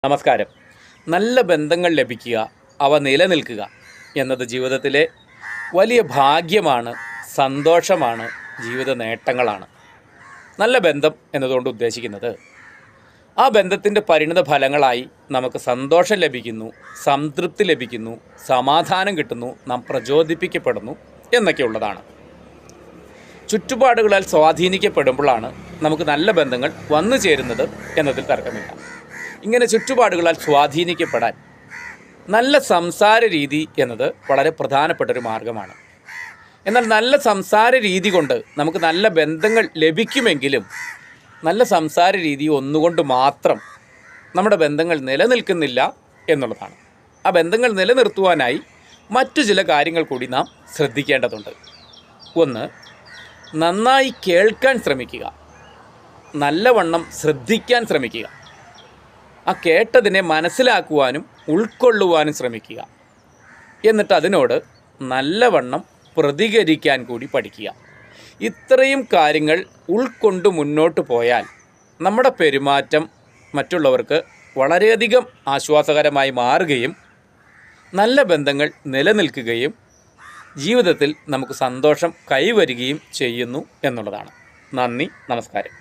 നമസ്കാരം. നല്ല ബന്ധങ്ങൾ ലഭിക്കുക, അവ നിലനിൽക്കുക എന്നത് ജീവിതത്തിലെ വലിയ ഭാഗ്യമാണ്, സന്തോഷമാണ്, ജീവിത നേട്ടങ്ങളാണ്. നല്ല ബന്ധം എന്നതുകൊണ്ട് ഉദ്ദേശിക്കുന്നത് ആ ബന്ധത്തിൻ്റെ പരിണിത ഫലങ്ങളായി നമുക്ക് സന്തോഷം ലഭിക്കുന്നു, സംതൃപ്തി ലഭിക്കുന്നു, സമാധാനം കിട്ടുന്നു, നാം പ്രചോദിപ്പിക്കപ്പെടുന്നു എന്നൊക്കെയുള്ളതാണ്. ചുറ്റുപാടുകളാൽ സ്വാധീനിക്കപ്പെടുമ്പോഴാണ് നമുക്ക് നല്ല ബന്ധങ്ങൾ വന്നു ചേരുന്നത് എന്നതിൽ തർക്കമില്ല. ഇങ്ങനെ ചുറ്റുപാടുകളാൽ സ്വാധീനിക്കപ്പെടാൻ നല്ല സംസാര രീതി എന്നത് വളരെ പ്രധാനപ്പെട്ടൊരു മാർഗമാണ്. എന്നാൽ നല്ല സംസാര രീതി കൊണ്ട് നമുക്ക് നല്ല ബന്ധങ്ങൾ ലഭിക്കുമെങ്കിലും നല്ല സംസാര രീതി ഒന്നുകൊണ്ട് മാത്രം നമ്മുടെ ബന്ധങ്ങൾ നിലനിൽക്കുന്നില്ല എന്നുള്ളതാണ്. ആ ബന്ധങ്ങൾ നിലനിർത്തുവാനായി മറ്റു ചില കാര്യങ്ങൾ കൂടി നാം ശ്രദ്ധിക്കേണ്ടതുണ്ട്. ഒന്ന്, നന്നായി കേൾക്കാൻ ശ്രമിക്കുക, നല്ലവണ്ണം ശ്രദ്ധിക്കാൻ ശ്രമിക്കുക, ആ കേട്ടതിനെ മനസ്സിലാക്കുവാനും ഉൾക്കൊള്ളുവാനും ശ്രമിക്കുക. എന്നിട്ട് അതിനോട് നല്ലവണ്ണം പ്രതികരിക്കാൻ കൂടി പഠിക്കുക. ഇത്രയും കാര്യങ്ങൾ ഉൾക്കൊണ്ട് മുന്നോട്ട് പോയാൽ നമ്മുടെ പെരുമാറ്റം മറ്റുള്ളവർക്ക് വളരെയധികം ആശ്വാസകരമായി മാറുകയും നല്ല ബന്ധങ്ങൾ നിലനിൽക്കുകയും ജീവിതത്തിൽ നമുക്ക് സന്തോഷം കൈവരികയും ചെയ്യുന്നു എന്നുള്ളതാണ്. നന്ദി, നമസ്കാരം.